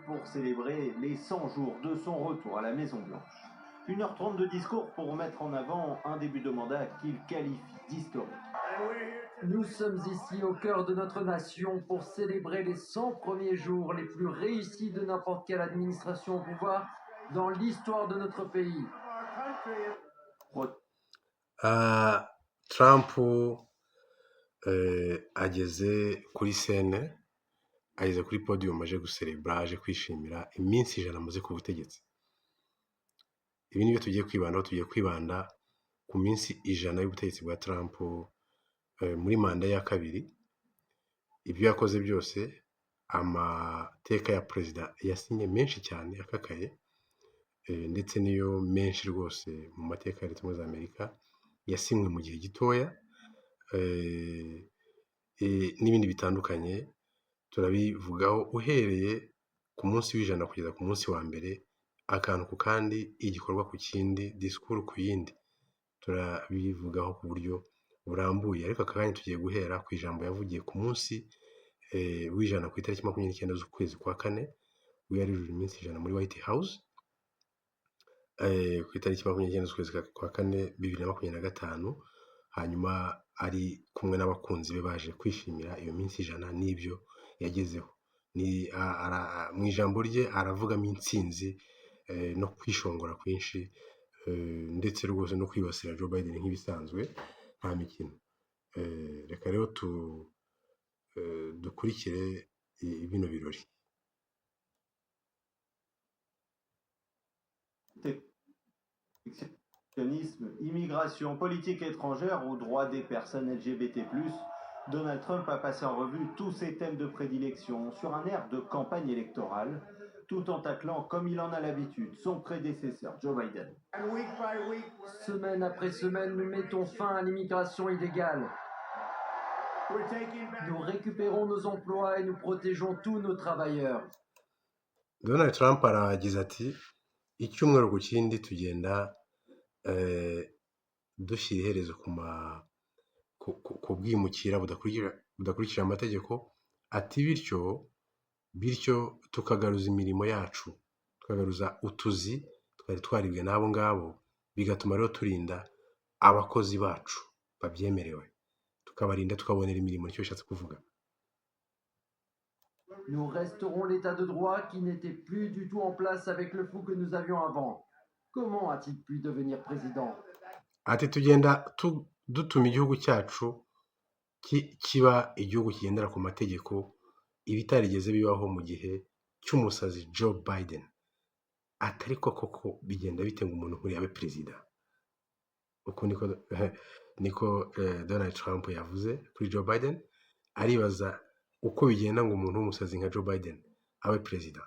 pour célébrer les 100 jours de son retour à la Maison-Blanche. 1h30 de discours pour mettre en avant un début de mandat qu'il qualifie d'historique. Nous sommes ici au cœur de notre nation pour célébrer les 100 premiers jours les plus réussis de n'importe quelle administration au pouvoir dans l'histoire de notre pays. Trump ageze kuri sene, ageze kuri podium, aje guserebura, aje kwishimira iminsi 100 amaze ku butegetsi. Ibi nibyo tugiye kwibanda ku minsi 100 y'ubutegetsi bwa Trump muri manda ya kabiri. Ibyo yakoze byose, amateka ya perezida yasinye menshi cyane akakaye, ndetse niyo menshi rwose mu mateka ya Leta Zunze Ubumwe za Amerika yasinywe mu gihe gitoya, n'ibindi bitandukanye turabivugaho uhereye ku munsi w'100 kugeza ku munsi wa mbere, akantu ku kandi, igikorwa ku kindi, disikuru ku yindi, turabivugaho ku buryo burambuye. Ariko akanya tugiye guhera ku ijambo yavugiye ku munsi w'100 ku itariki 29 z'ukwezi kwa kane, we yarijuje iminsi 100 muri White House, ku itariki 29 z'ukwezi kwa kane 2025. Hanyuma ari kumwe n'abakunzi be baje kwishimira iyo minsi 100 n'ibyo yagezeho. Mu ijambo rye aravugamo intsinzi no kwishongora kwinshi, ndetse rwose no kwibasira Joe Biden nk'ibisanzwe nta mikino. Reka rero dukurikire bino birori. Immigration, politique étrangère ou droits des personnes LGBT+, Donald Trump a passé en revue tous ses thèmes de prédilection sur un air de campagne électorale, tout en taclant, comme il en a l'habitude, son prédécesseur Joe Biden. Semaine après semaine, nous mettons fin à l'immigration illégale. Nous récupérons nos emplois et nous protégeons tous nos travailleurs. Donald Trump aragize ati, icyumweru ku kindi tugenda dushyira iherezo ku bwimukira budakurikira amategeko. Ati bityo tukagaruza imirimo yacu, tukagaruza utuzi twari twaribwe n'abo ngabo, bigatuma rero turinda abakozi bacu babyemerewe, tukabarinda, tukabonera imirimo. Nicyo bishatse kuvuga. Nous resterons l'état de droit qui n'était plus du tout en place avec le flou que nous avions avant. Comment a-t-il pu devenir président? Ati tugenda dutuma igihugu cyacu kiba igihugu kigendera ku mategeko, ibitarigeze bibaho mu gihe cy'umusazi Joe Biden. Atari koko bigenda bite ngo umuntu nk'uriya abe perezida? Uko niko Donald Trump yavuze kuri Joe Biden. Aribaza uko bigenda ngo umuntu w'umusazi nka Joe Biden abe perezida.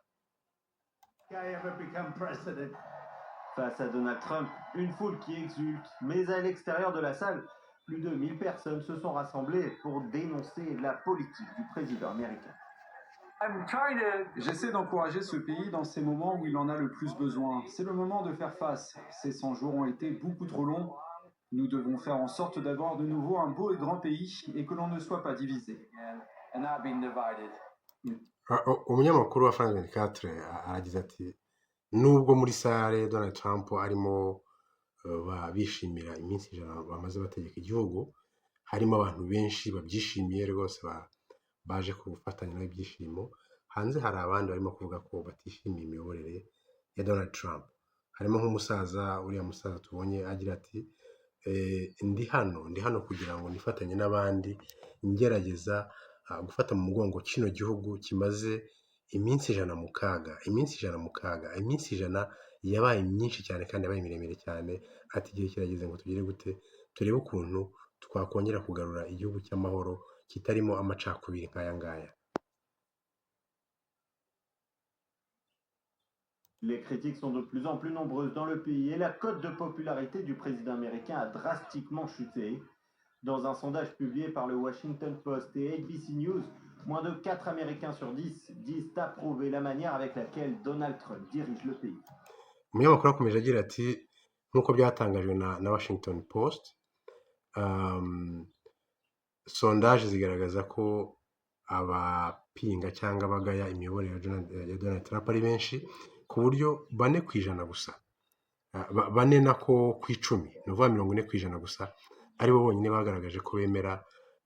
Face à Donald Trump, une foule qui exulte, mais à l'extérieur de la salle, plus de 1000 personnes se sont rassemblées pour dénoncer la politique du président américain. J'essaie d'encourager ce pays dans ces moments où il en a le plus besoin. C'est le moment de faire face. Ces 100 jours ont été beaucoup trop longs. Nous devons faire en sorte d'avoir de nouveau un beau et grand pays et que l'on ne soit pas divisé. Umunyamakuru wa France 24 aragize ati, nubwo muri sale Donald Trump arimo bishimira iminsi 100 bamaze bategeka igihugu, harimo abantu benshi babyishimiye rwose, baje kufatanya n'ibyishimo. Hanze hari abandi barimo kuvuga ko batishimiye imiyoborere ya Donald Trump. Harimo nk'umusaza, uriya musaza tubonye agira ati, ndi hano kugira ngo nifatanye n'abandi ngerageza gufata mu mugongo kino gihugu kimaze iminsi 100 mu kaga. Iminsi 100 yabaye myinshi cyane kandi yabaye miremire cyane. Ati igihe kirageze ngo tugire gute, turebe ukuntu twakongera kugarura igihugu cy'amahoro kitarimo amacakubiri nk'aya ngaya. Les critiques sont de plus en plus nombreuses dans le pays et la cote de popularité du président américain a drastiquement chuté. Dans un sondage publié par le Washington Post et ABC News, moins de 4 Américains sur 10 disent approuver la manière avec laquelle Donald Trump dirige le pays. Umunyamakuru akomeje agira ati, nk'uko byatangajwe na Washington Post, sondage zigaragaza ko pinga cyangwa bagaya imiyoborere ya Donald Trump ari benshi ku buryo 4% gusa 4 nako ku 10 ni ukuvuga 40% gusa aribo bonyine bagaragaje ko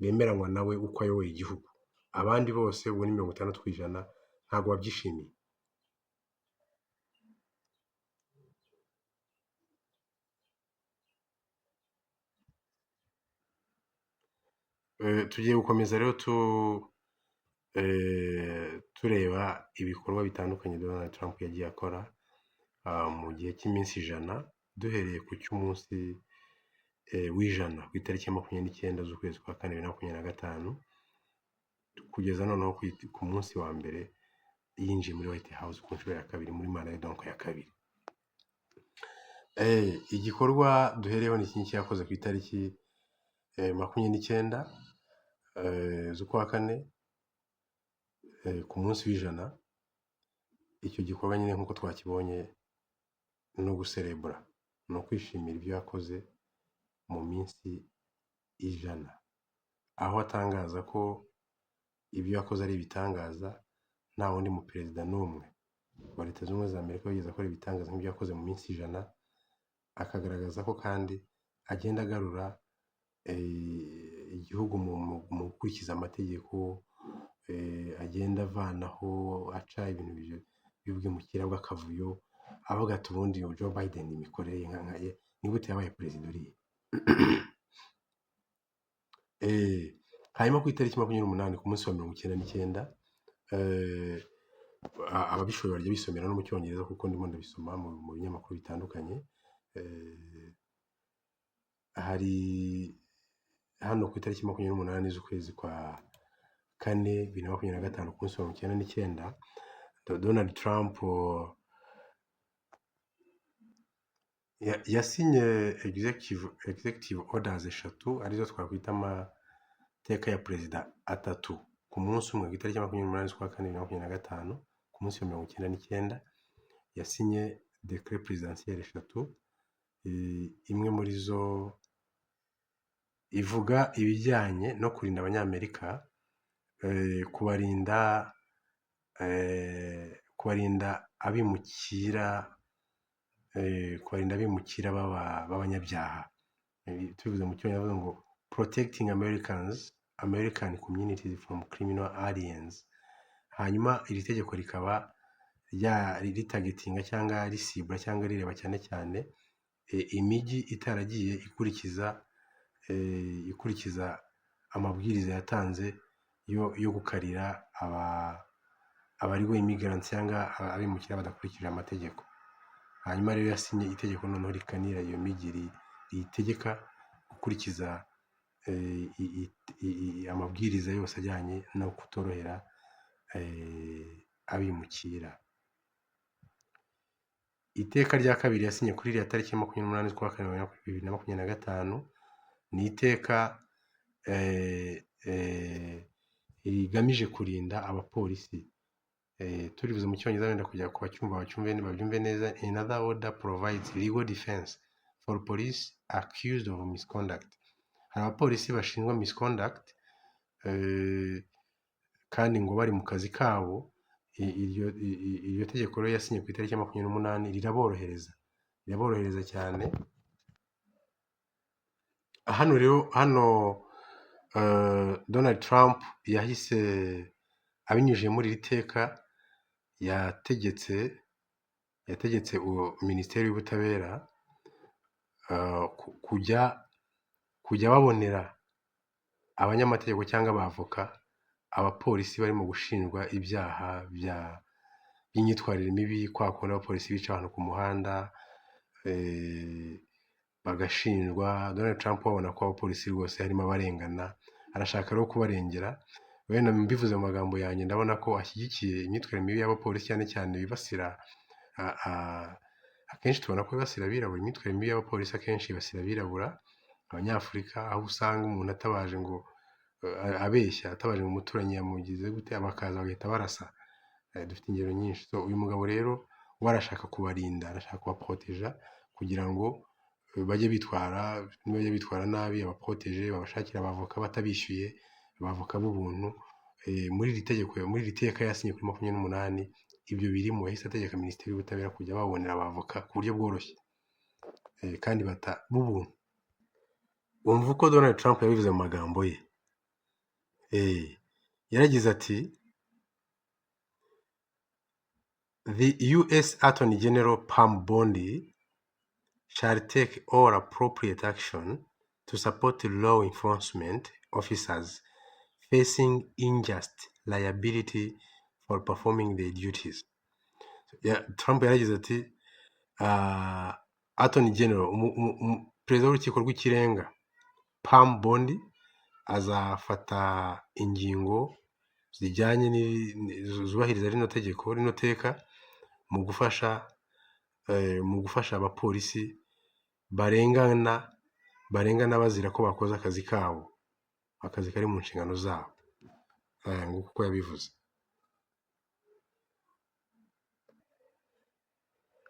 bemeranywa nawe uko ayoboye igihugu. Abandi bose ubu ni 60% ntabwo babyishimiye. Tugiye gukomeza rero tureba ibikorwa bitandukanye Donald Trump yagiye akora mu gihe cy'iminsi 100 duhereye ku cy'umunsi w'ijana ku itariki ya 29 z'ukwezi kwa 4 2025 kugeza noneho ku munsi wa mbere yinjiye muri White House ku nshuro ya kabiri muri manda ye donc ya kabiri. Igikorwa duhereyeho ni iki cyakoze ku itariki 29 z'ukwa 4 ku munsi w'ijana. Icyo gikorwa nyine nk'uko twakibonye no guserebura no kwishimira ibyo yakoze mu minsi 100, aho atangaza ko ibyo yakoze ari ibitangaza nta wundi mu perezida n'umwe wa Leta Zunze Ubumwe za Amerika wigeze akora ibitangaza nk'ibyo yakoze mu minsi 100, akagaragaza ko kandi agenda agarura igihugu mu gukurikiza amategeko, agenda avanaho aca ibintu by'ubwimukira bw'akavuyo, avuga ati ubundi Joe Biden imikorere nkankaye ni gute yabaye perezida uriye. Hanyuma ku itariki 28 ku munsi wa 99 ababishoboye barya bisomera no mu cyongereza kuko ndimo ndabisoma mu binyamakuru bitandukanye. Hari hano ku itariki 28 z'ukwezi kwa 4 2025 ku munsi wa 99 Donald Trump yasinye executive orders 3 arizo twakwita amateka ya perezida 3 ku munsi umwe ku itariki 28 z'ukwa 4 2025 ku munsi wa 99 yasinye decret presidentiel 3. Imwe muri zo ivuga ibijyanye no kurinda abanyamerika, kubarinda abimukira b'abanyabyaha. Tubivuze mu cyongereza ngo protecting American communities from criminal aliens. Hanyuma iri tegeko rikaba ritagetinga cyangwa risibura cyangwa rireba cyane cyane imijyi itaragiye ikurikiza amabwiriza yatanze yo gukarira abariwe immigrants cyangwa abimukira badakurikije amategeko. Hanyuma rero yasinye itegeko noneho rikanira iyo mijyi ritegeka gukurikiza amabwiriza yose ajyanye no kutorohera abimukira. Iteka rya kabiri yasinye kuri iriya tariki 28 z'ukwa 4 2025 ni iteka rigamije kurinda abapolisi. Turivuze mu cyongereza wenda kujya ku bacyumva babyumve neza. Another order provides legal defense for police accused of misconduct. Hari abapolisi bashinjwa misconduct kandi ngo bari mu kazi kabo. Iryo tegeko rero yasinye ku itariki 28 riraborohereza cyane. Hano Donald Trump yahise abinyujije muri iri teka yategetse Minisiteri y'Ubutabera kujya babonera abanyamategeko cyangwa abavoka abapolisi barimo gushinjwa ibyaha by'imyitwarire mibi, kwa kundi abapolisi bica abantu ku muhanda bagashinjwa. Donald Trump abona ko abapolisi rwose harimo abarengana, arashaka rero kubarengera. Wenda mbivuze mu magambo yanjye ndabona ko ashyigikiye imyitwarire mibi y'abapolisi cyane cyane bibasira akenshi tubona ko bibasira abirabura. Imyitwarire mibi y'abapolisi akenshi yibasira abirabura, abanyafurika, aho usanga umuntu atabaje ngo abeshya, atabaje ngo umuturanyi yamugize gute, bakaza bagahita barasa. Dufite ingero nyinshi. So uyu mugabo rero warashaka kubarinda, arashaka kubaproteja kugira ngo bajye bitwara nabi, abaproteje babashakira abavoka batabishyuye, abavoka b'ubuntu muri iri teka yasinye kuri 28 ibyo birimo yahise ategeka Minisiteri y'Ubutabera kujya babonera abavoka ku buryo bworoshye kandi bubuntu. Umva uko Donald Trump yabivuze mu magambo ye. Yaragize ati The U.S. Attorney General Pam Bondi shall take all appropriate action to support law enforcement officers facing unjust liability for performing their duties. Trump yaragize ati Attorney General, perezida w'urukiko rw'ikirenga Pam Bondi azafata ingingo zijyanye zubahiriza rino tegeko, rino teka mu gufasha abapolisi barengana bazira ko bakoze akazi kabo, akazi kari mu nshingano zabo. Nguko uko yabivuze.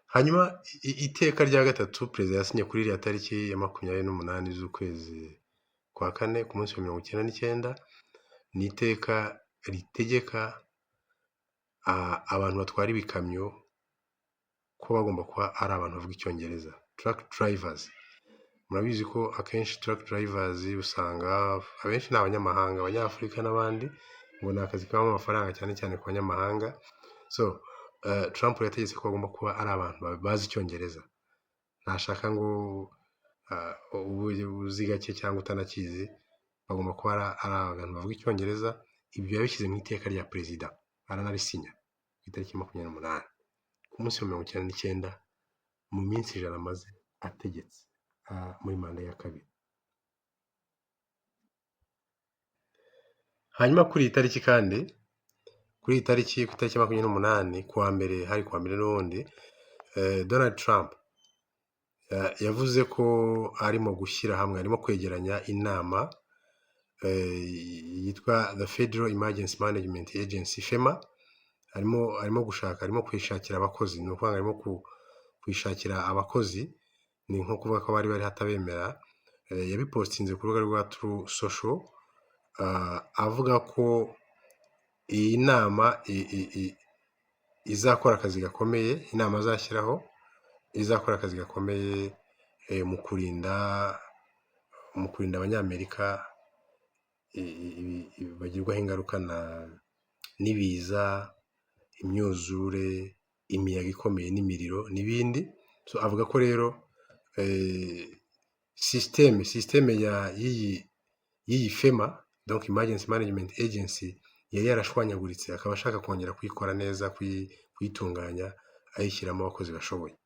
Hanyuma iteka rya gatatu perezida yasinye kuri iriya tariki ya 28 z'ukwezi kwa kane ku munsi wa 99 ni iteka ritegeka abantu batwara ibikamyo ko bagomba kuba ari abantu bavuga icyongereza, truck drivers. Murabizi ko akenshi truck drivers usanga abenshi ni abanyamahanga, abanyafurika n'abandi, ngo ni akazi kabamo amafaranga cyane cyane ku banyamahanga. So Trump yategetse ko bagomba kuba ari abantu bazi icyongereza. Ntashaka ngo uzi gake cyangwa utanakizi, bagomba kuba ari abantu bavuga icyongereza. Ibyo yabishyize mu iteka rya perezida, aranarisinya ku itariki 28 ku munsi wa 99 mu minsi 100 amaze ategetse muri manda ya kabiri. Hanyuma kuri iyi tariki kandi, ku itariki 28 kuwa mbere, hari kuwa mbere n'ubundi, Donald Trump yavuze ko arimo gushyira hamwe, arimo kwegeranya inama yitwa The Federal Emergency Management Agency FEMA. Arimo kwishakira abakozi, ni ukuvuga arimo kwishakira abakozi, ni nko kuvuga ko bari hatabemera. Yabipostinze ku rubuga rwa True Social avuga ko iyi nama izakora akazi gakomeye, inama azashyiraho izakora akazi gakomeye mu kurinda abanyamerika bagirwaho ingaruka n'ibiza, imyuzure, imiyaga ikomeye n'imiriro n'ibindi. So avuga ko rero systeme y'iyi FEMA, donc Emergency Management Agency, yari yarashwanyaguritse, akaba ashaka kongera kuyikora neza, kuyitunganya, ayishyiramo abakozi bashoboye.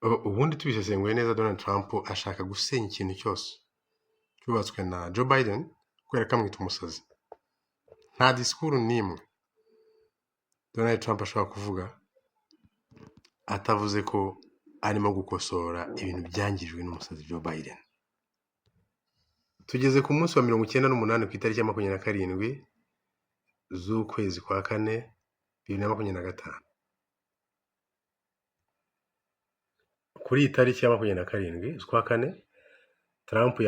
Ubundi tubisesenguye neza, Donald Trump ashaka gusenya ikintu cyose cyubatswe na Joe Biden kubera ko amwita umusazi. Nta disikuru n'imwe Donald Trump ashobora kuvuga atavuze ko arimo gukosora ibintu byangijwe n'umusazi Joe Biden. Tugeze ku munsi wa 98 ku itariki ya 27 z'ukwezi kwa kane 2025. Kuri iyi tariki ya 27 z'ukwa kane, Trump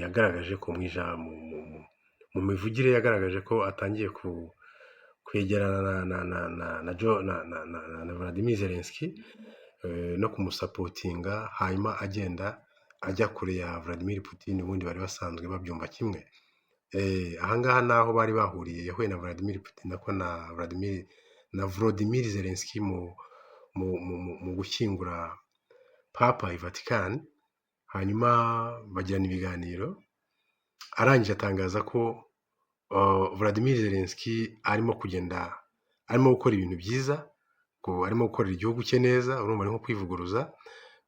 yagaragaje ko mu mivugire yagaragaje ko atangiye kwegerana na Vladimir Zelensky no kumusapotinga, hanyuma agenda ajya kure ya Vladimir Putin, ubundi bari basanzwe babyumva kimwe. Ahangaha naho bari bahuriye, yahuye na Vladimir Putin na Volodymyr Zelensky mu gushyingura Papa i Vatican. Hanyuma bagirana ibiganiro, arangije atangaza ko Vladimir Zelensky arimo gukora ibintu byiza, ko arimo gukorera igihugu cye neza. Urumva ari nko kwivuguruza,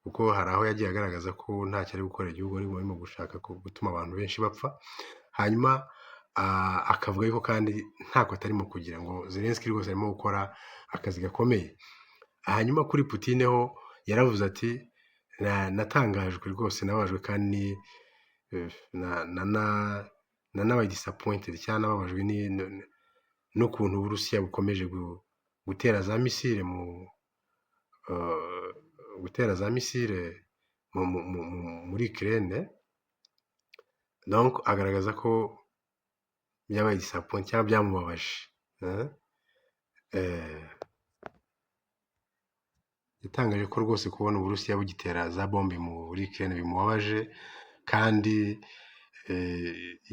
kuko hari aho yagiye agaragaza ko ntacyo ari gukorera igihugu, arimo gushaka gutuma abantu benshi bapfa. Hanyuma akavuga yuko kandi ntako atarimo kugira, ngo Zelensky rwose arimo gukora akazi gakomeye. Hanyuma kuri Putin ho yaravuze ati natangajwe rwose, nababajwe kandi nabaye disappointed cyane, nababajwe n'ukuntu Uburusiya bukomeje gutera za misile muri Ukraine. Donc agaragaza ko byabaye disappoint cyangwa byamubabaje. Yatangaje ko rwose kubona Uburusiya bugitera za bombe muri Ukraine bimubabaje, kandi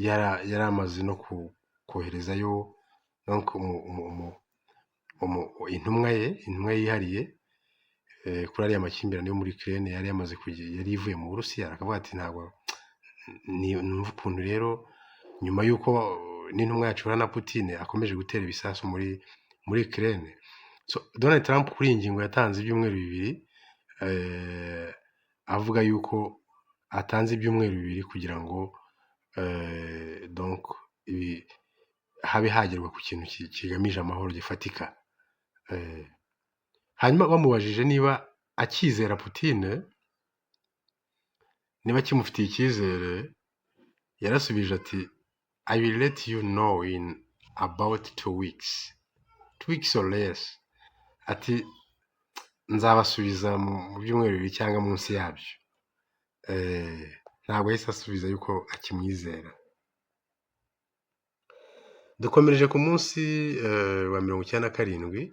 yari amaze no koherezayo intumwa yihariye kuri ariya makimbirane yo muri Ukraine. Yari ivuye mu Burusiya, akavuga ati ntabwo numva ukuntu rero nyuma y'uko n'intumwa yacu na Putin akomeje gutera ibisasu muri Ukraine. So Donald Trump kuri iyi ngingo yatanze ibyumweru 2, avuga yuko atanze ibyumweru 2 kugira ngo donc habe hagerwa ku kintu kigamije amahoro gifatika. Hanyuma bamubajije niba akizera Putin, niba kimufitiye icyizere, yarasubije ati I will let you know in about 2 weeks or less. Ati nzabasubiza mu byumweru 2 cyangwa munsi yabyo. Ntabwo yahise asubiza yuko akimwizera. Dukomereje ku munsi wa 97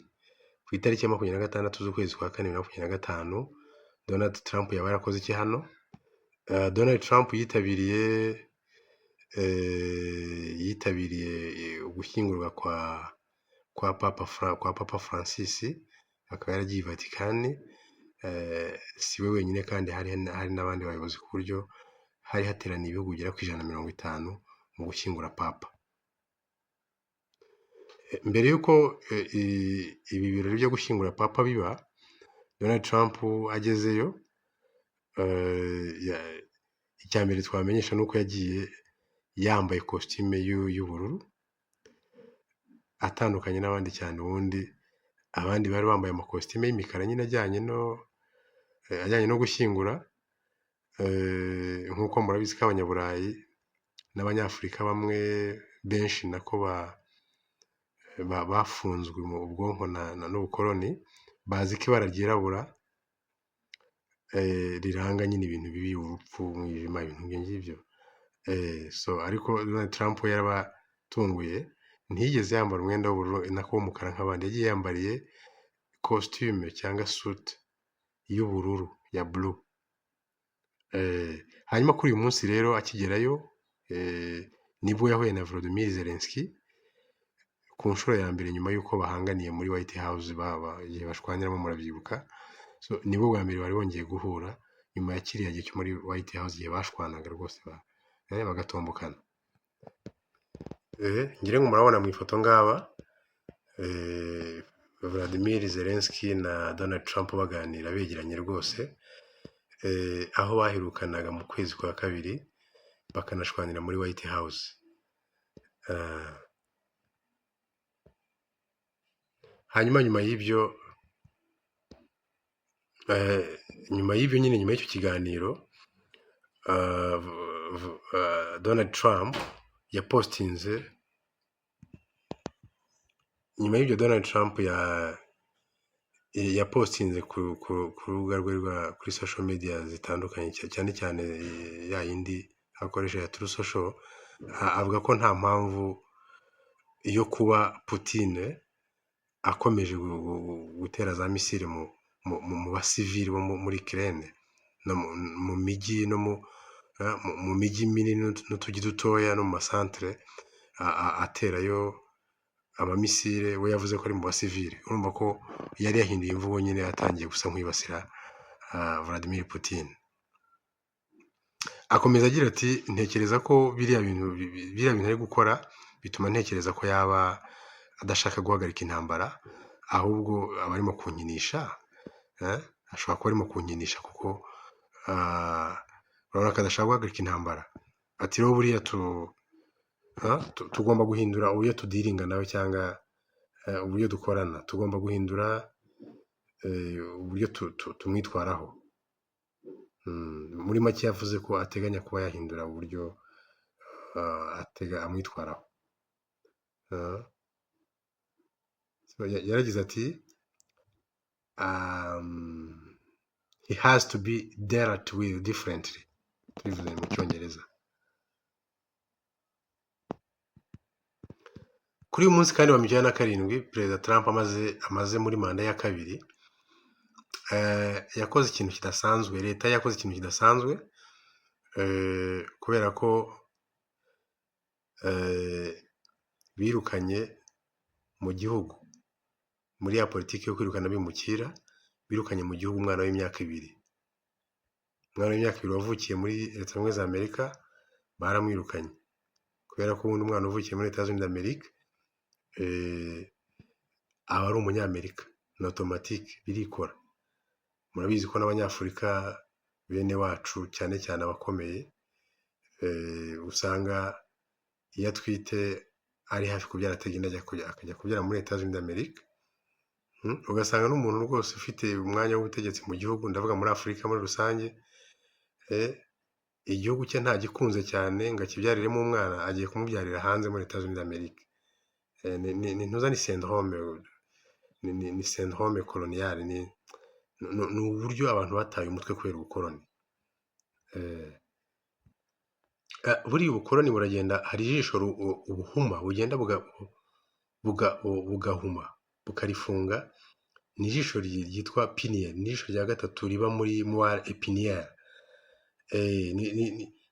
ku itariki ya 26 z'ukwezi kwa 4 2025, Donald Trump yaba yarakoze iki hano? Donald Trump yitabiriye ugushyingurwa kwa Papa Francis, akaba yaragiye i Vatican. Si we wenyine kandi hari n'abandi bayobozi, ku buryo hari hateraniye ibihugu bigera ku 150 mu gushyingura Papa. Mbere y'uko ibi birori byo gushyingura Papa biba, Donald Trump agezeyo, icya mbere twamenyesha nuko yagiye yambaye costume y'ubururu, atandukanye n'abandi cyane. Ubundi abandi bari bambaye amakositime y'imikara nyine ajyanye no gushyingura, nk'uko murabizi ko Abanyaburayi n'Abanyafurika bamwe benshi nako bafunzwe mu ubwonko n'ubukoloni, bazi ko ibara ryirabura riranga nyine ibintu bibi, urupfu, umwijima, ibintu ngibyo. So ariko Donald Trump yarabatunguye, ntiyigeze yambara umwenda w'ubururu nako w'umukara nk'abandi. Yagiye yambariye costume cyangwa suit y'ubururu ya blue. Hanyuma kuri uyu munsi rero akigerayo, nibwo yahuye na Volodymyr Zelensky ku nshuro ya mbere nyuma y'uko bahanganiye muri White House, igihe bashwanyiramo, murabyibuka. So nibwo bwa mbere bari bongeye guhura nyuma ya kiriya gihe cyo muri White House, igihe bashwanaga rwose bagatombokana. Ngira ngo murabona mu ifoto ngaba Volodymyr Zelensky na Donald Trump baganira begeranye rwose, aho baherukanaga mu kwezi kwa 2 bakanashwanira muri White House. Hanyuma nyuma y'ibyo nyine, nyuma y'icyo kiganiro, Donald Trump yapostinze, nyuma y'ibyo Donald Trump yapostinze ku rubuga rwe kuri social media zitandukanye, cyane cyane ya yindi akoresha ya True Social, avuga ko nta mpamvu yo kuba Putin akomeje gutera za misile mu basivili bo muri Ukraine, mu mijyi no mu mijyi minini n'utujyi dutoya no mu masantere, aterayo amamisire. We yavuze ko ari mu basivili. Urumva ko yari yahinduye imvugo nyine, yatangiye gusa nk'ibasira Vladimir Putin. Akomeza agira ati ntekereza ko biriya bintu ari gukora bituma ntekereza ko yaba adashaka guhagarika intambara, ahubwo aba arimo kunkinisha. Ashobora kuba arimo kunkinisha kuko urabona ko adashaka guhagarika intambara. Ati rero buriya tugomba guhindura uburyo tudiringa nawe, cyangwa uburyo dukorana. Tugomba guhindura uburyo tumwitwaraho. Muri make yavuze ko ateganya kuba yahindura uburyo amwitwaraho. Yaragize ati he has to be dealt with differently, tubivuze mu Cyongereza. kuri uyu munsi kandi wa 2027 perezida Trump amaze muri manda ya kabiri, yakoze ikintu kidasanzwe, leta yakoze ikintu kidasanzwe, kubera ko birukanye mu gihugu muri ya politiki yo kwirukana bimukira, birukanye mu gihugu umwana w'imyaka 2. Umwana w'imyaka 2 wavukiye muri Leta Zunze Ubumwe za Amerika baramwirukanye, kubera ko ubundi umwana uvukiye muri Leta Zunze Ubumwe za Amerika aba ari umunyamerika, ni automatique, birikora. Murabizi ko n'abanyafurika bene wacu cyane cyane abakomeye, usanga iyo atwite ari hafi kubyara ategenda akajya kubyara muri Leta Zunze Ubumwe za Amerika. Ugasanga n'umuntu rwose ufite umwanya w'ubutegetsi mu gihugu, ndavuga muri Afurika muri rusange, igihugu cye ntagikunze cyane ngo akibyariremo umwana, agiye kumubyarira hanze muri Leta Zunze Ubumwe za Amerika. Ni syndrome coloniale, ni uburyo abantu bataye umutwe kubera ubukoroni. Buriya ubukoroni buragenda, hari ijisho ubuhuma bugenda bugahuma bukarifunga, ni ijisho ryitwa piniel, ni ijisho rya gatatu riba muri moelle épinière.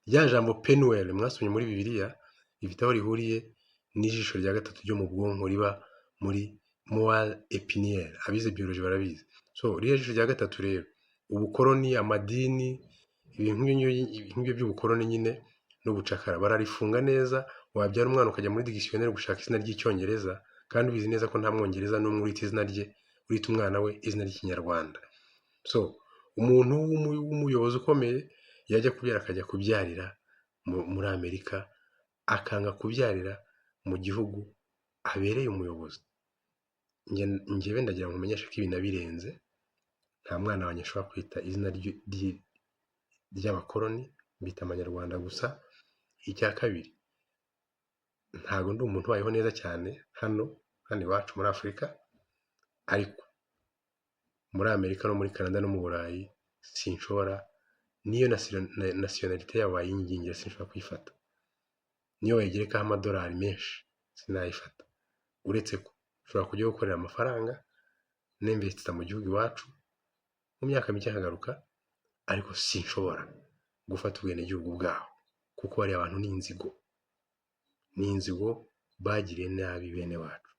Rya jambo penuel mwasomye muri Bibiliya rifite aho rihuriye n'ijisho rya gatatu ryo mu bwonko riba muri moelle épinière, abize biology barabizi. So rya jisho rya gatatu rero, ubukoroni, amadini, ibintu nk'ibyo by'ubukoroni nyine n'ubucakara bararifunga neza. Wabyara umwana ukajya muri dictionnaire gushaka izina ry'icyongereza, kandi ubizi neza ko nta mwongereza n'umwe urita izina rye, urita umwana we izina ry'ikinyarwanda. So umuntu w'umuyobozi ukomeye yajya kubyara akajya kubyarira muri Amerika, akanga kubyarira mu gihugu abereye umuyobozi. Njyewe ndagira ngo umenyeshe ko ibi nabirenze, nta mwana wanjye ashobora kwita izina ry'abakoroni, mbita amanyarwanda gusa. Icya kabiri, ntabwo ndi umuntu wayeho neza cyane hano iwacu muri Afurika, ariko muri Amerika no muri Canada no mu Burayi sinshobora, niyo nationalite yabo bayingingira sinshobora kuyifata, niyo wayigerekaho amadolari menshi sinayifata. Uretse ko ushobora kujya gukorera amafaranga n'investita mu gihugu iwacu mu myaka mike nkagaruka, ariko sinshobora gufata ubwenegihugu bwaho, kuko bari abantu n'inzigo bagiriye nabi bene wacu.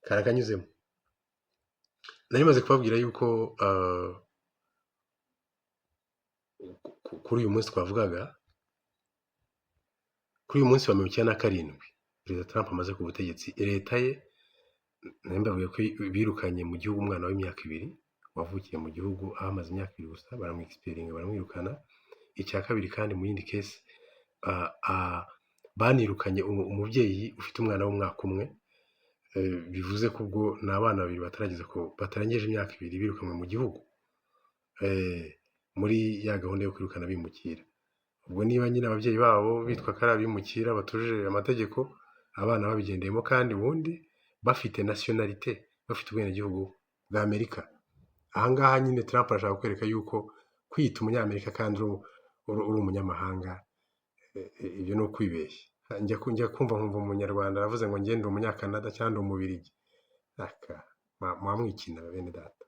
Karakanyuzemo. Nari maze kubabwira yuko kuri uyu munsi twavugaga, kuri uyu munsi wa 2027 perezida Trump amaze ku butegetsi, leta ye nari mbavuye ko birukanye mu gihugu umwana w'imyaka 2 wavukiye mu gihugu aho amaze imyaka 2 gusa, baramwexperinga, baramwirukana. Icya kabiri kandi mu yindi case banirukanye umubyeyi ufite umwana w'umwaka umwe, bivuze ko ubwo ni abana 2 batarengeje imyaka 2 birukanwe mu gihugu, muri ya gahunda yo kwirukana bimukira. Ubwo niba nyine ababyeyi babo bitwa ko ari abimukira batujuje amategeko, abana babigendeyemo, kandi ubundi bafite nationalité, bafite ubwenegihugu bwa Amerika. Ahangaha nyine Trump arashaka kwereka yuko kwita umunyamerika kandi uri umunyamahanga, ibyo ni ukwibeshya. Njya kumva nkumva umunyarwanda aravuze ngo ngende umunyakanada cyangwa umubirigi, mwamwikina bene data.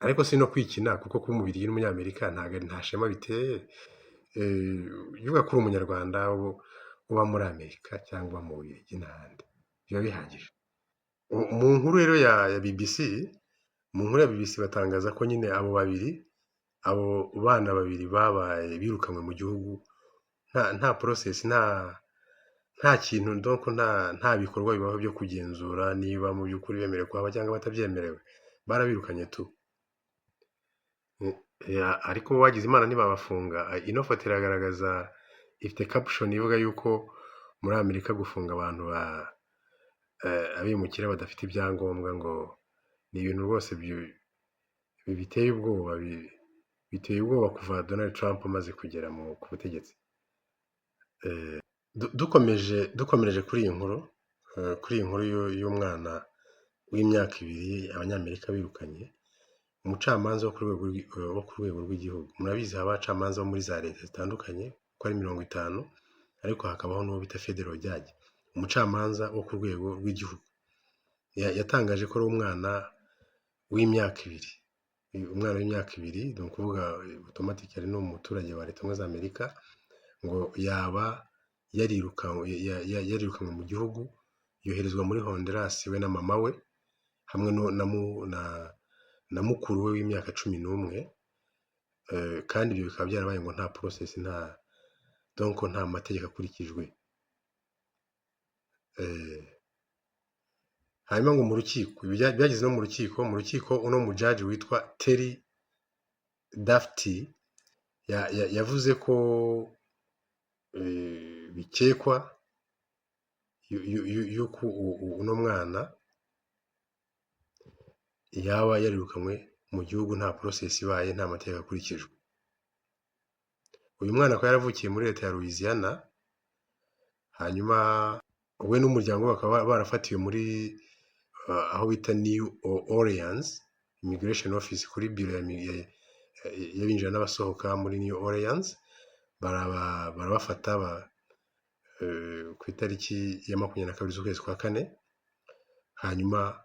Ariko si no kwikina, kuko kuba umubirigi n'umunyamerika nta shema biteye. Uvuga ko uri umunyarwanda uba muri Amerika cyangwa uba mu Bubiligi n'ahandi, biba bihagije. Mu nkuru rero ya BBC, batangaza ko nyine abo bana babiri babaye birukanwe mu gihugu, nta process, nta kintu, donc nta bikorwa bibaho byo kugenzura niba mu by'ukuri bemerewe kuhaba cyangwa batabyemerewe, barabirukanye tu. Ariko wagize Imana ntibabafunga. Ino foto iragaragaza, ifite caption ivuga yuko muri Amerika gufunga abantu abimukira badafite ibyangombwa ngo ni ibintu rwose biteye ubwoba, biteye ubwoba kuva Donald Trump amaze kugera ku butegetsi. Dukomereje kuri iyi nkuru y'umwana w'imyaka 2 abanyamerika birukanye, umucamanza wo ku rwego rw'igihugu, murabizi haba abacamanza bo muri za leta zitandukanye ko ari 50, ariko hakabaho n'uwo bita federal judge, umucamanza wo ku rwego rw'igihugu. Yatangaje ko ari umwana w'imyaka 2, umwana w'imyaka 2, ni ukuvuga automatically ni umuturage wa Leta Zunze Ubumwe za Amerika, ngo yaba yarirukanwe mu gihugu, yoherezwa muri Honduras we na mama we hamwe na mukuru we w'imyaka 11, kandi ibyo bikaba byarabaye ngo nta process, donc nta mategeko akurikijwe. Hanyuma ngo mu rukiko, byageze no mu rukiko uno mu judge witwa Terry Dafty yavuze ko bikekwa yuko uno mwana yaba yarirukanwe mu gihugu nta process ibaye, nta mategeko akurikijwe. Uyu mwana ko yaravukiye muri leta ya Louisiana, hanyuma we n'umuryango bakaba barafatiwe muri aho bita New Orleans Immigration Office, kuri biro y'abinjira n'abasohoka muri New Orleans. Barabafata ku itariki ya 22 z'ukwezi kwa 4, hanyuma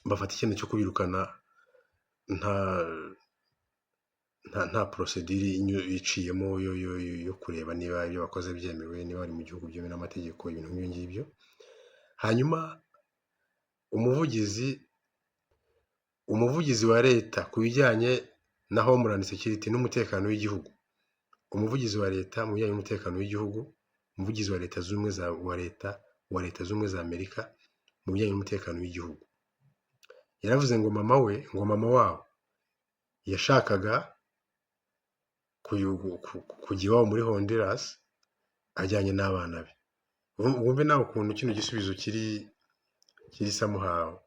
bafata icyemezo cyo kubirukana nta procedure iciyemo yo kureba niba ibyo bakoze byemewe, niba bari mu gihugu byemewe n'amategeko, ibintu nk'ibyo ngibyo. Hanyuma umuvugizi wa leta ku bijyanye na Homeland Security n'umutekano w'igihugu, umuvugizi wa leta mu bijyanye n'umutekano w'igihugu, umuvugizi wa Leta Zunze Ubumwe za Amerika mu bijyanye n'umutekano w'igihugu, yaravuze ngo mama wabo yashakaga kujya iwabo muri Honduras ajyanye n'abana be. Wumve nawe ukuntu kino gisubizo kiri somehow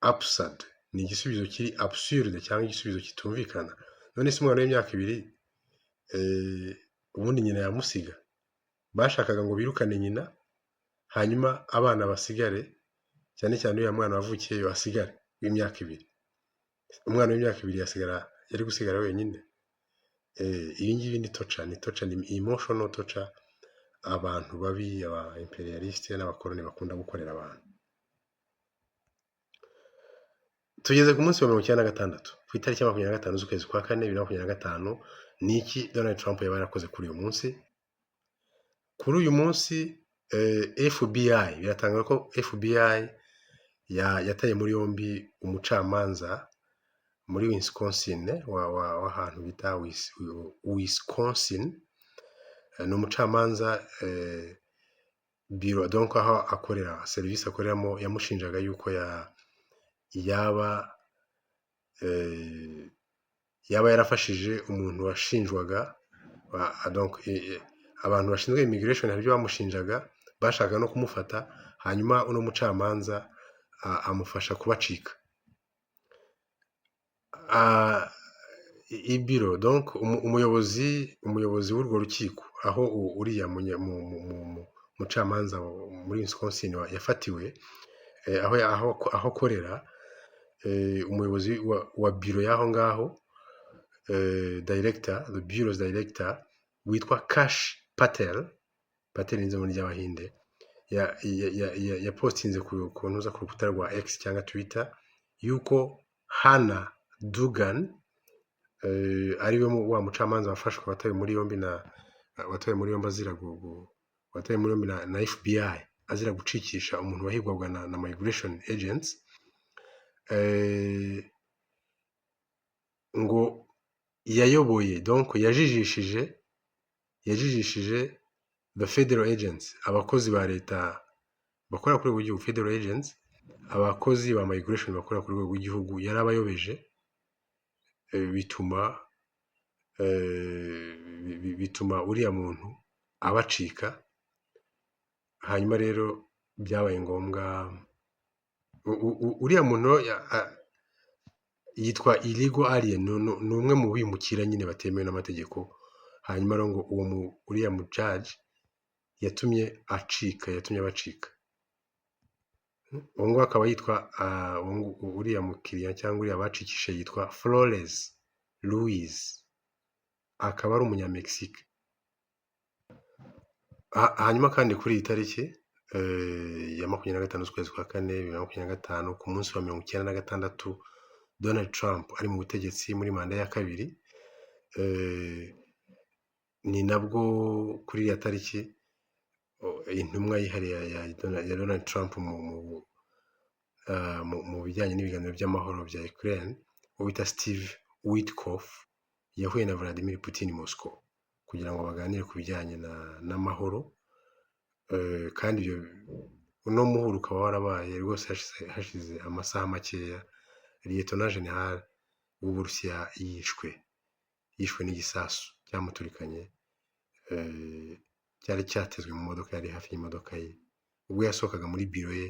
absurd, ni igisubizo kiri absurd cyangwa igisubizo kitumvikana. None se umwana w'imyaka 2, ubundi nyina yamusiga, bashakaga ngo birukane nyina, hanyuma abana basigare, cyane cyane uyu mwana wavukiyeyo asigare w'imyaka 2. Umwana w'imyaka 2 yari gusigara wenyine. Iyi ngiyi ni torture, ni emotional torture abantu babi, aba imperialiste n'abakoloni bakunda gukorera abantu. Tugeze ku munsi wa 96, ku itariki ya 25 z'ukwezi kwa 4 2025. Niki Donald Trump yaba yarakoze kuri uyu munsi? Kuri uyu munsi FBI biratangazwa ko FBI yataye muri yombi umucamanza muri Wisconsin, w'ahantu bita Wisconsin. Ni umucamanza biro, donc aho akorera, serivisi akoreramo, yamushinjaga yuko yaba yarafashije umuntu washinjwaga, donc abantu bashinzwe immigration hari ibyo bamushinjaga, bashaka no kumufata, hanyuma uno mucamanza amufasha kubacika. Ibiro, donc umuyobozi w'urwo rukiko aho uriya mucamanza muri Wisconsin yafatiwe, aho akorera, umuyobozi wa biro y'aho ngaho, the bureau's director witwa Kash Patel n'inzego ry'Abahinde, yapostinze ku rukuta rwa X cyangwa Twitter yuko Hannah Duggan ariwe wa mucamanza wafashwe, watawe muri yombi na FBI azira gucikisha umuntu wahigwaga na migration agents, ngo yayoboye, donc yajijishije the federal agents, abakozi ba leta bakora kuri rw'igihugu, federal agents, abakozi ba migration bakora kuri rwego rw'igihugu, yarabayobeje, bituma uriya muntu abacika. Hanyuma rero byabaye ngombwa, uriya muntu yitwa illegal alien, ni umwe mu bimukira nyine batemewe n'amategeko. Hanyuma rero ngo uriya mu judge yatumye abacika. Uwo nguwo akaba yitwa uriya mukiriya cyangwa uriya bacikishe yitwa Flores Luis, akaba ari umunyamegizike. hanyuma kandi kuri iyi tariki ya 25 z'ukwezi kwa kane 2025 ku munsi wa 96 Donald Trump ari mu butegetsi muri manda ya kabiri, ni nabwo kuri iriya tariki intumwa yihariye ya Donald Trump mu bijyanye n'ibiganiro by'amahoro bya Ukraine wita Steve Witkoff yahuye na Vladimir Putin Moscow kugira ngo baganire ku bijyanye n'amahoro, kandi uno muhuro ukaba warabaye rwose hashize amasaha makeya Lieutenant General w'Uburusiya yishwe n'igisasu cyamuturikanye, cyari cyatezwe mu modoka yari hafi y'imodoka ye ubwo yasohokaga muri biro ye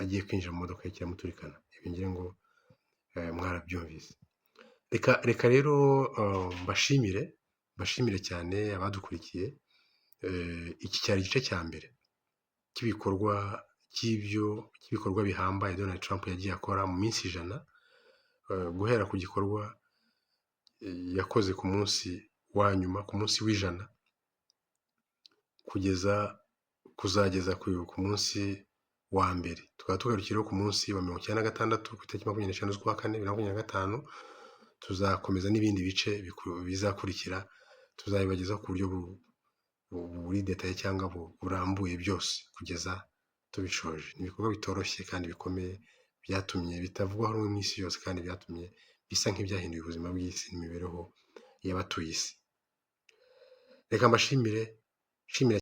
agiye kwinjira mu modoka ye kiramuturikana. Ibi ngira ngo mwarabyumvise. Reka rero mbashimire cyane abadukurikiye. Iki cyari igice cya mbere cy'ibikorwa bihambaye Donald Trump yagiye akora mu minsi 100, guhera ku gikorwa yakoze ku munsi wa nyuma, ku munsi w'100 kuzageza ku munsi wa mbere. Tukaba tugarukira ku munsi wa 96 ku itariki 25 z'ukwa kane 2025. Tuzakomeza n'ibindi bice bizakurikira, tuzabibagezaho ku buryo buri detaye cyangwa burambuye byose kugeza tubishoje. Ni ibikorwa bitoroshye kandi bikomeye byatumye bitavugwaho rumwe mu isi yose, kandi byatumye bisa nk'ibyahinduye ubuzima bw'isi n'imibereho y'abatuye isi. Reka mbashimire